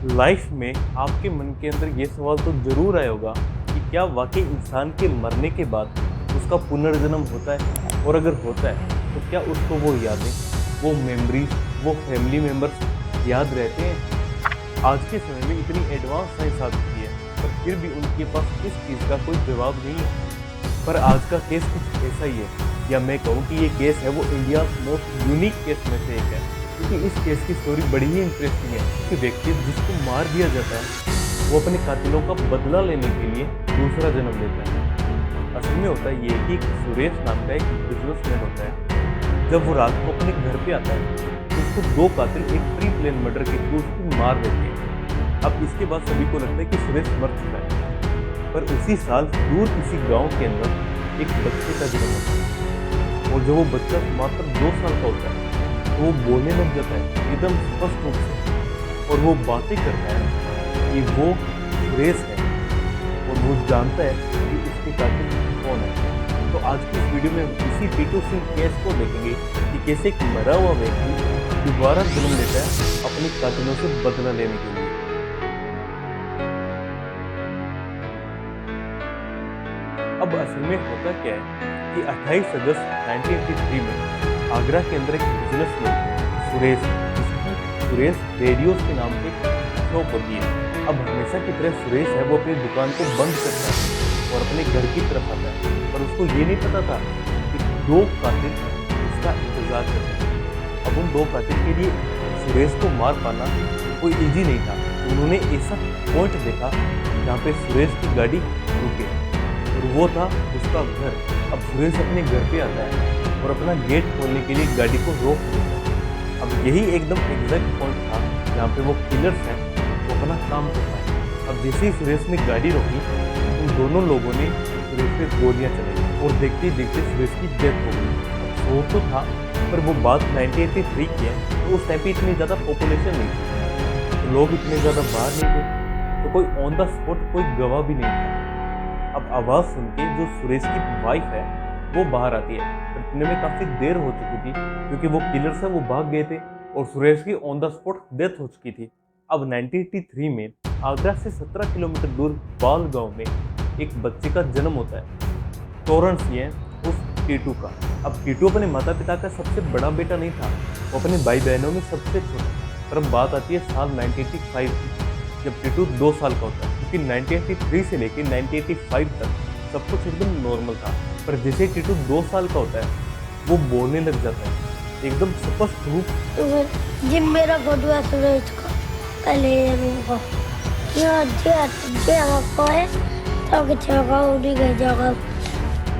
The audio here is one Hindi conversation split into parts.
लाइफ में आपके मन के अंदर ये सवाल तो जरूर आया होगा कि क्या वाकई इंसान के मरने के बाद उसका पुनर्जन्म होता है, और अगर होता है तो क्या उसको वो यादें, वो मेमोरीज, वो फैमिली मेम्बर्स याद रहते हैं। आज के समय में इतनी एडवांस साइंस आ चुकी है, पर फिर भी उनके पास इस चीज़ का कोई जवाब नहीं है। पर आज का केस कुछ ऐसा ही है, या मैं कहूँ कि ये केस है वो इंडिया मोस्ट यूनिक केस में से एक है, क्योंकि इस केस की स्टोरी बड़ी ही इंटरेस्टिंग है कि व्यक्ति जिसको मार दिया जाता है वो अपने कातिलों का बदला लेने के लिए दूसरा जन्म लेता है। असल में होता ये है कि एक सुरेश नाम का एक बिजनेसमैन होता है। जब वो रात को अपने घर पे आता है तो उसको दो कातिल एक प्री प्लान मर्डर के थ्रू उसको मार देते हैं। अब इसके बाद सभी को लगता है कि सुरेश मर चुका है, पर उसी साल दूर किसी गांव के अंदर एक बच्चे का जन्म होता है, और जब वो बच्चा मात्र 2 साल का होता है तो वो बोलने लग जाता है एकदम स्पष्ट रूप से, और वो बातें करता है कि वो सुरेश है और वो जानता है कि उसके कातिल कौन है। तो आज की इस वीडियो में इसी टीटू सिंह केस को देखेंगे कि कैसे एक मरा हुआ व्यक्ति दोबारा जन्म लेता है अपने कातिलों से बदला लेने के लिए। अब असल में होता क्या है कि 28 अगस्त 1983 में आगरा के अंदर एक बिजनेसमैन सुरेश, जिसकी सुरेश रेडियोस के नाम से शॉप होती है। अब हमेशा की तरह सुरेश है वो अपनी दुकान को बंद करता है और अपने घर की तरफ आता है, पर उसको ये नहीं पता था कि 2 कातिल उसका इंतजार करते हैं। अब उन 2 कातिल के लिए सुरेश को मार पाना कोई इजी नहीं था। उन्होंने ऐसा पॉइंट देखा जहाँ पे सुरेश की गाड़ी रुके, और वो था उसका घर। अब सुरेश अपने घर पे आता है और अपना गेट खोलने के लिए गाड़ी को रोक देता है। अब यही एकदम एग्जैक्ट पॉइंट था जहाँ पे वो किलर्स हैं वो अपना काम कर पाए। अब जैसे ही सुरेश ने गाड़ी रोकी, उन दोनों लोगों ने सुरेश पे गोलियां चलाई और देखते ही देखते सुरेश की डेथ हो गई। अब सो तो था, पर वो बात 1983 की है, तो उस टाइम पे इतनी ज़्यादा पॉपुलेशन नहीं थी, तो लोग इतने ज़्यादा बाहर नहीं थे, तो कोई ऑन द स्पॉट कोई गवाह भी नहीं था। अब आवाज़ सुन के जो सुरेश की वाइफ है वो बाहर आती है, पर इतने में काफ़ी देर हो चुकी थी क्योंकि वो किलर्स है वो भाग गए थे और सुरेश की ऑन द स्पॉट डेथ हो चुकी थी। अब 1983 में आगरा से 17 किलोमीटर दूर बाल गांव में एक बच्चे का जन्म होता है, तोरण सिंह उस टीटू का। अब टीटू अपने माता पिता का सबसे बड़ा बेटा नहीं था, वो अपने भाई बहनों में सबसे छोटा था। पर अब बात आती है साल 1985 की, जब टीटू 2 साल का होता है, क्योंकि 1983 से लेकर 1985 तक सब कुछ एकदम नॉर्मल था। पर जैसे टीटू 2 साल का होता है वो बोलने लग जाता है एकदम स्पष्ट रूप। जिम मेरा फोटो है सुरेश का कले को ये आपको है तो कुछ होगा उड़ी गई जाएगा।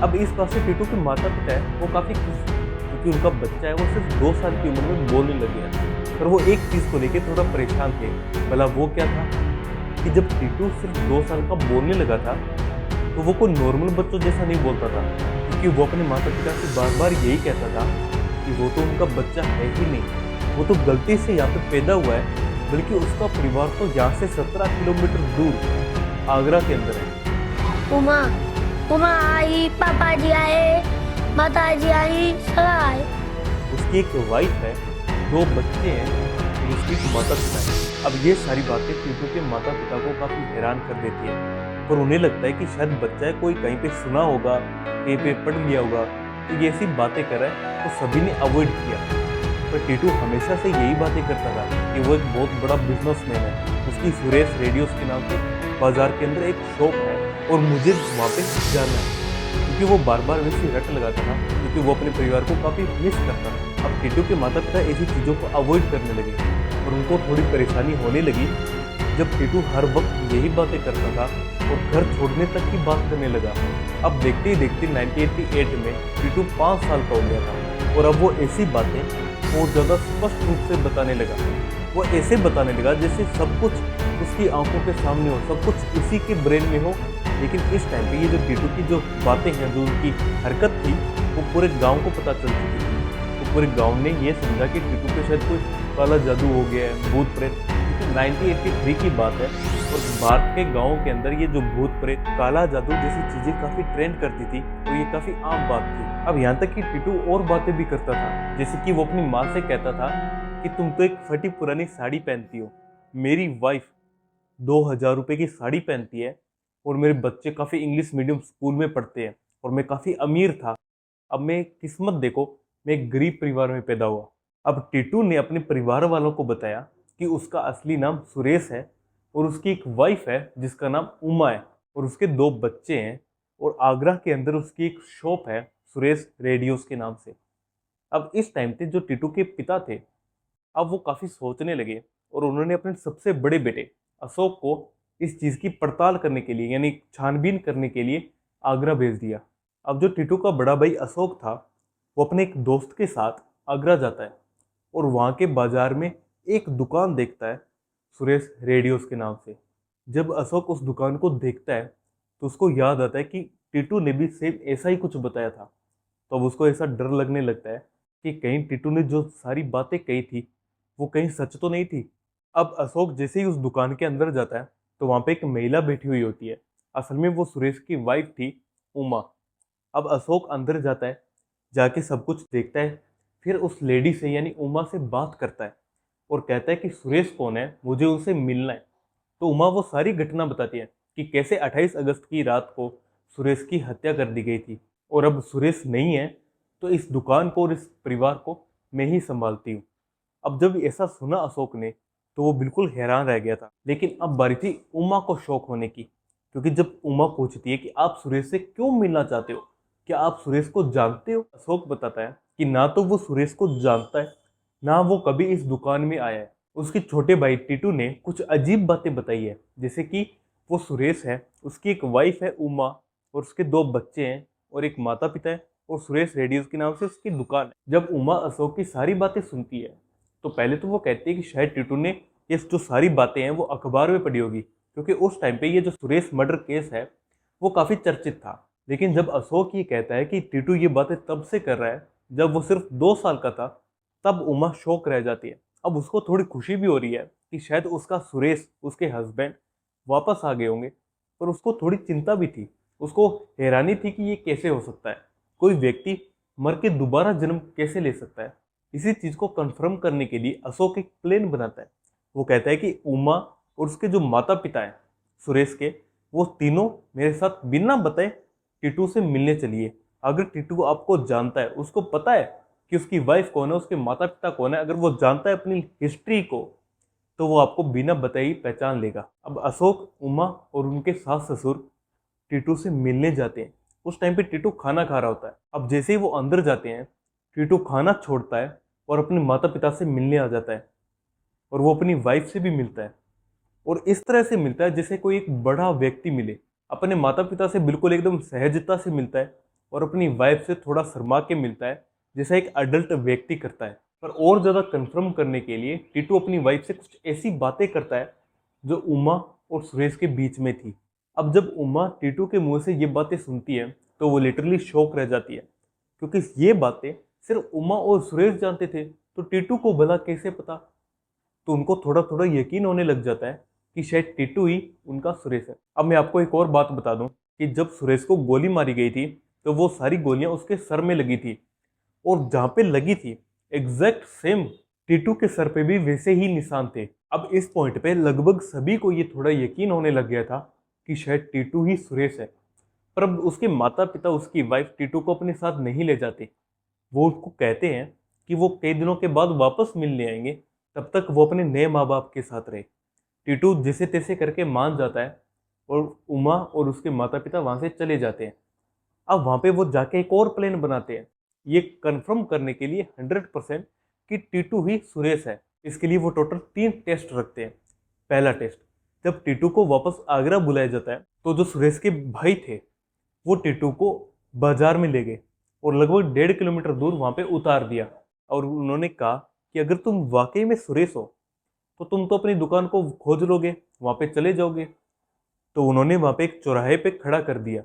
अब इस बात से टीटू के माता पिता है वो काफ़ी खुश थे, क्योंकि उनका बच्चा है वो सिर्फ 2 साल की उम्र में बोलने लग गया। पर वो एक चीज़ को लेकर थोड़ा परेशान थे। भला वो क्या था कि जब टीटू सिर्फ 2 साल का बोलने लगा था तो वो कोई नॉर्मल बच्चों जैसा नहीं बोलता था, क्योंकि वो अपने माता पिता से बार बार यही कहता था कि वो तो उनका बच्चा है ही नहीं, वो तो गलती से यहाँ पे पैदा हुआ है, बल्कि उसका परिवार तो यहाँ से 17 किलोमीटर दूर आगरा के अंदर है। उमा उमा आई, पापा जी आए, माता जी आई, सब आए। उसकी एक वाइफ है, 2 बच्चे हैं, और उसकी माता पिता है। अब ये सारी बातें टीटू के माता पिता को काफ़ी हैरान कर देती है, पर उन्हें लगता है कि शायद बच्चा है, कोई कहीं पे सुना होगा, कहीं पे पढ़ लिया होगा, तो ये ऐसी बातें कर रहा है, तो सभी ने अवॉइड किया। पर टीटू हमेशा से यही बातें करता था कि वो एक बहुत बड़ा बिजनेसमैन है, उसकी सुरेश रेडियोस के नाम से बाजार के अंदर एक शॉप है और मुझे वहाँ पे जाना है, क्योंकि वो बार बार वैसे रट लगाता था, क्योंकि वो अपने परिवार को काफ़ी मिस करता था। अब टीटू के माता पिता ऐसी चीज़ों को अवॉइड करने लगे और उनको थोड़ी परेशानी होने लगी जब टीटू हर वक्त यही बातें करता था और घर छोड़ने तक की बात करने लगा। अब देखते ही देखते 1988 में टीटू 5 साल का हो गया था, और अब वो ऐसी बातें बहुत ज़्यादा स्पष्ट रूप से बताने लगा। वो ऐसे बताने लगा जैसे सब कुछ उसकी आंखों के सामने हो, सब कुछ उसी के ब्रेन में हो। लेकिन इस टाइम पे ये जो टीटू की जो बातें हैं, जो उनकी हरकत थी, वो पूरे गांव को पता चल चुकी थी। तो पूरे गांव ने ये समझा कि टीटू पे शायद कोई काला जादू हो गया है, भूत प्रेत। 1983 की बात है और भारत के गाँव के अंदर ये जो भूत प्रेत, काला जादू जैसी चीज़ें काफ़ी ट्रेंड करती थी, तो ये काफ़ी आम बात थी। अब यहाँ तक कि टीटू और बातें भी करता था, जैसे कि वो अपनी माँ से कहता था कि तुम तो एक फटी पुरानी साड़ी पहनती हो, मेरी वाइफ 2,000 रुपये की साड़ी पहनती है और मेरे बच्चे काफ़ी इंग्लिश मीडियम स्कूल में पढ़ते हैं और मैं काफ़ी अमीर था। अब मैं किस्मत देखो, मैं एक गरीब परिवार में पैदा हुआ। अब टीटू ने अपने परिवार वालों को बताया कि उसका असली नाम सुरेश है और उसकी एक वाइफ है जिसका नाम उमा है और उसके 2 बच्चे हैं और आगरा के अंदर उसकी एक शॉप है सुरेश रेडियोस के नाम से। अब इस टाइम पे जो टीटू के पिता थे, अब वो काफ़ी सोचने लगे और उन्होंने अपने सबसे बड़े बेटे अशोक को इस चीज़ की पड़ताल करने के लिए यानी छानबीन करने के लिए आगरा भेज दिया। अब जो टीटू का बड़ा भाई अशोक था, वो अपने एक दोस्त के साथ आगरा जाता है और वहाँ के बाजार में एक दुकान देखता है सुरेश रेडियोस के नाम से। जब अशोक उस दुकान को देखता है तो उसको याद आता है कि टीटू ने भी सेम ऐसा ही कुछ बताया था। तो अब उसको ऐसा डर लगने लगता है कि कहीं टीटू ने जो सारी बातें कही थी वो कहीं सच तो नहीं थी। अब अशोक जैसे ही उस दुकान के अंदर जाता है तो वहाँ पे एक महिला बैठी हुई होती है। असल में वो सुरेश की वाइफ थी, उमा। अब अशोक अंदर जाता है, जाके सब कुछ देखता है, फिर उस लेडी से यानी उमा से बात करता है और कहता है कि सुरेश कौन है, मुझे उनसे मिलना है। तो उमा वो सारी घटना बताती है कि कैसे 28 अगस्त की रात को सुरेश की हत्या कर दी गई थी और अब सुरेश नहीं है तो इस दुकान को और इस परिवार को मैं ही संभालती हूँ। अब जब ऐसा सुना अशोक ने तो वो बिल्कुल हैरान रह गया था। लेकिन अब बारी थी उमा को शौक होने की, क्योंकि जब उमा पूछती है कि आप सुरेश से क्यों मिलना चाहते हो, क्या आप सुरेश को जानते हो, अशोक बताता है कि ना तो वो सुरेश को जानता है ना वो कभी इस दुकान में आया है। उसके छोटे भाई टीटू ने कुछ अजीब बातें बताई है, जैसे कि वो सुरेश है, उसकी एक वाइफ है उमा और उसके 2 बच्चे हैं और एक माता पिता है और सुरेश रेडियोस के नाम से उसकी दुकान है। जब उमा अशोक की सारी बातें सुनती है तो पहले तो वो कहती है कि शायद टीटू ने ये जो सारी बातें हैं वो अखबार में पढ़ी होगी, क्योंकि उस टाइम पे ये जो सुरेश मर्डर केस है वो काफ़ी चर्चित था। लेकिन जब अशोक ये कहता है कि टीटू ये बातें तब से कर रहा है जब वो सिर्फ 2 साल का था, तब उमा शौक रह जाती है। अब उसको थोड़ी खुशी भी हो रही है कि शायद उसका सुरेश, उसके हस्बैंड वापस आ गए होंगे, पर उसको थोड़ी चिंता भी थी। उसको हैरानी थी कि ये कैसे हो सकता है, कोई व्यक्ति मर के दोबारा जन्म कैसे ले सकता है। इसी चीज़ को कंफर्म करने के लिए अशोक एक प्लान बनाता है। वो कहता है कि उमा और उसके जो माता पिता हैं सुरेश के, वो तीनों मेरे साथ बिना बताए टीटू से मिलने चलिए। अगर टीटू आपको जानता है, उसको पता है कि उसकी वाइफ कौन है, उसके माता पिता कौन है, अगर वो जानता है अपनी हिस्ट्री को, तो वो आपको बिना बताए ही पहचान लेगा। अब अशोक, उमा और उनके सास ससुर टीटू से मिलने जाते हैं। उस टाइम पे टीटू खाना खा रहा होता है। अब जैसे ही वो अंदर जाते हैं, टीटू खाना छोड़ता है और अपने माता पिता से मिलने आ जाता है और वो अपनी वाइफ से भी मिलता है और इस तरह से मिलता है जैसे कोई एक बड़ा व्यक्ति मिले। अपने माता पिता से बिल्कुल एकदम सहजता से मिलता है और अपनी वाइफ से थोड़ा शर्मा के मिलता है, जैसा एक अडल्ट व्यक्ति करता है। पर और ज़्यादा कंफर्म करने के लिए टीटू अपनी वाइफ से कुछ ऐसी बातें करता है जो उमा और सुरेश के बीच में थी। अब जब उमा टीटू के मुंह से ये बातें सुनती है तो वो लिटरली शॉक रह जाती है, क्योंकि ये बातें सिर्फ उमा और सुरेश जानते थे, तो टीटू को भला कैसे पता। तो उनको थोड़ा थोड़ा यकीन होने लग जाता है कि शायद टीटू ही उनका सुरेश है। अब मैं आपको एक और बात बता दूं कि जब सुरेश को गोली मारी गई थी तो वो सारी गोलियां उसके सर में लगी थी और जहां पे लगी थी एग्जैक्ट सेम टीटू के सर पे भी वैसे ही निशान थे। अब इस पॉइंट पे लगभग सभी को ये थोड़ा यकीन होने लग गया था कि शायद टीटू ही सुरेश है। पर अब उसके माता पिता, उसकी वाइफ टीटू को अपने साथ नहीं ले जाते। वो उसको कहते हैं कि वो कई दिनों के बाद वापस मिलने आएंगे, तब तक वो अपने नए माँ बाप के साथ रहे। टीटू जैसे तैसे करके मान जाता है और उमा और उसके माता पिता वहाँ से चले जाते हैं। अब वहाँ पे वो जाके एक और प्लान बनाते हैं, ये कंफर्म करने के लिए 100% कि टीटू ही सुरेश है। इसके लिए वो टोटल 3 टेस्ट रखते हैं। पहला टेस्ट, जब टीटू को वापस आगरा बुलाया जाता है तो जो सुरेश के भाई थे वो टीटू को बाजार में ले गए और लगभग 1.5 किलोमीटर दूर वहाँ पे उतार दिया और उन्होंने कहा कि अगर तुम वाकई में सुरेश हो तो तुम तो अपनी दुकान को खोज लोगे, वहाँ पे चले जाओगे। तो उन्होंने वहाँ पे एक चौराहे पे खड़ा कर दिया।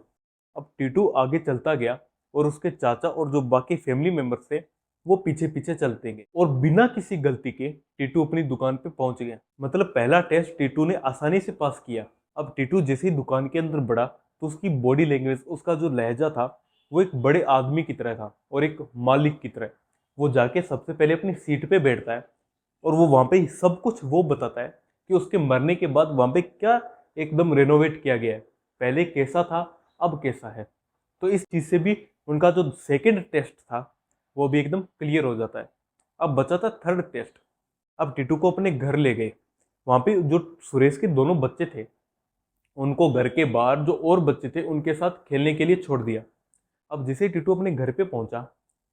अब टीटू आगे चलता गया और उसके चाचा और जो बाकी फैमिली मेंबर्स थे वो पीछे पीछे चलते गए और बिना किसी गलती के टीटू अपनी दुकान पे पहुंच गया। मतलब पहला टेस्ट टीटू ने आसानी से पास किया। अब टीटू जैसे ही दुकान के अंदर बढ़ा तो उसकी बॉडी लैंग्वेज, उसका जो लहजा था वो एक बड़े आदमी की तरह था और एक मालिक की तरह। वो जाके सबसे पहले अपनी सीट पे बैठता है और वो वहाँ पे सब कुछ वो बताता है कि उसके मरने के बाद वहाँ पे क्या एकदम रेनोवेट किया गया है, पहले कैसा था अब कैसा है। तो इस चीज़ से भी उनका जो सेकंड टेस्ट था वो भी एकदम क्लियर हो जाता है। अब बचा था थर्ड टेस्ट। अब टीटू को अपने घर ले गए। वहाँ पे जो सुरेश के दोनों बच्चे थे उनको घर के बाहर जो और बच्चे थे उनके साथ खेलने के लिए छोड़ दिया। अब जैसे टीटू अपने घर पे पहुंचा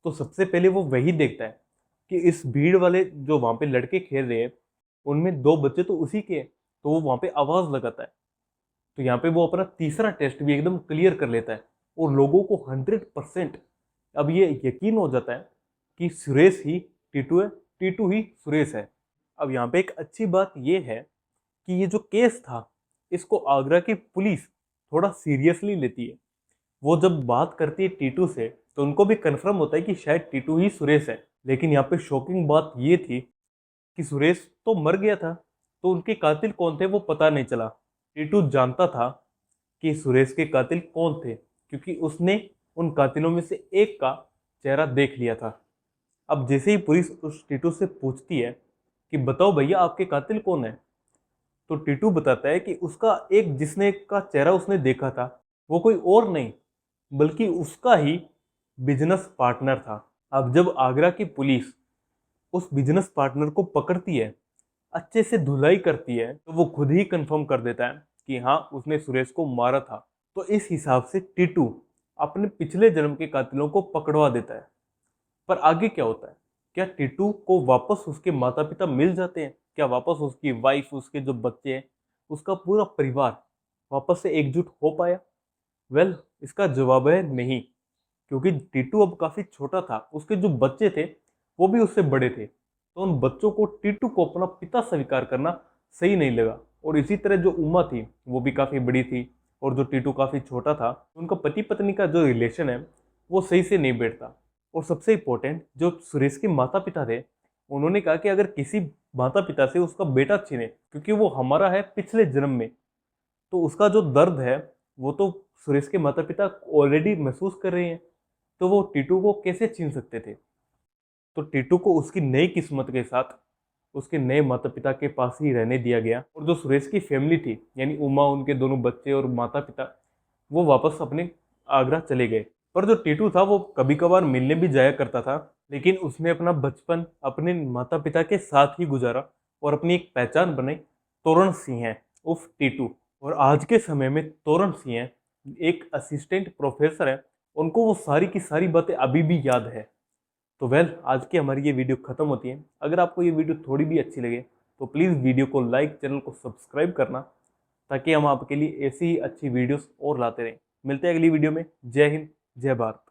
तो सबसे पहले वो वही देखता है कि इस भीड़ वाले जो वहाँ पे लड़के खेल रहे हैं उनमें दो बच्चे तो उसी के हैं। तो वो वहाँ पे आवाज़ लगाता है। तो यहाँ पे वो अपना तीसरा टेस्ट भी एकदम क्लियर कर लेता है और लोगों को 100% अब ये यकीन हो जाता है कि सुरेश ही टीटू है, टीटू ही सुरेश है। अब यहाँ पे एक अच्छी बात ये है कि ये जो केस था इसको आगरा की पुलिस थोड़ा सीरियसली लेती है। वो जब बात करती है टीटू से तो उनको भी कंफर्म होता है कि शायद टीटू ही सुरेश है। लेकिन यहाँ पे शॉकिंग बात ये थी कि सुरेश तो मर गया था, तो उनके कातिल कौन थे वो पता नहीं चला। टीटू जानता था कि सुरेश के कातिल कौन थे क्योंकि उसने उन कातिलों में से एक का चेहरा देख लिया था। अब जैसे ही पुलिस उस टीटू से पूछती है कि बताओ भैया आपके कातिल कौन है, तो टीटू बताता है कि उसका एक जिसने का चेहरा उसने देखा था वो कोई और नहीं बल्कि उसका ही बिजनेस पार्टनर था। अब जब आगरा की पुलिस उस बिजनेस पार्टनर को पकड़ती है, अच्छे से धुलाई करती है, तो वो खुद ही कंफर्म कर देता है कि हाँ उसने सुरेश को मारा था। तो इस हिसाब से टीटू अपने पिछले जन्म के कातिलों को पकड़वा देता है। पर आगे क्या होता है? क्या टीटू को वापस उसके माता पिता मिल जाते हैं? क्या वापस उसकी वाइफ, उसके जो बच्चे हैं, उसका पूरा परिवार वापस से एकजुट हो पाया? वेल, इसका जवाब है नहीं, क्योंकि टीटू अब काफी छोटा था। उसके जो बच्चे थे वो भी उससे बड़े थे, तो उन बच्चों को टीटू को अपना पिता स्वीकार करना सही नहीं लगा। और इसी तरह जो उमा थी वो भी काफी बड़ी थी और जो टीटू काफी छोटा था, उनका पति पत्नी का जो रिलेशन है वो सही से नहीं बैठता। और सबसे इम्पोर्टेंट, जो सुरेश के माता पिता थे उन्होंने कहा कि अगर किसी माता पिता से उसका बेटा छीने, क्योंकि वो हमारा है पिछले जन्म में, तो उसका जो दर्द है वो तो सुरेश के माता पिता ऑलरेडी महसूस कर रहे हैं, तो वो टीटू को कैसे छीन सकते थे। तो टीटू को उसकी नई किस्मत के साथ उसके नए माता पिता के पास ही रहने दिया गया। और जो सुरेश की फैमिली थी यानी उमा, उनके दोनों बच्चे और माता पिता, वो वापस अपने आगरा चले गए। पर जो टीटू था वो कभी कभार मिलने भी जाया करता था, लेकिन उसने अपना बचपन अपने माता पिता के साथ ही गुजारा और अपनी एक पहचान बनाई, तोरण सिंह है उफ टीटू। और आज के समय में तोरण सिंह है एक असिस्टेंट प्रोफेसर है, उनको वो सारी की सारी बातें अभी भी याद है। तो वेल, आज की हमारी ये वीडियो खत्म होती है। अगर आपको ये वीडियो थोड़ी भी अच्छी लगे तो प्लीज़ वीडियो को लाइक, चैनल को सब्सक्राइब करना, ताकि हम आपके लिए ऐसी ही अच्छी वीडियोस और लाते रहें। मिलते हैं अगली वीडियो में। जय हिंद, जय भारत।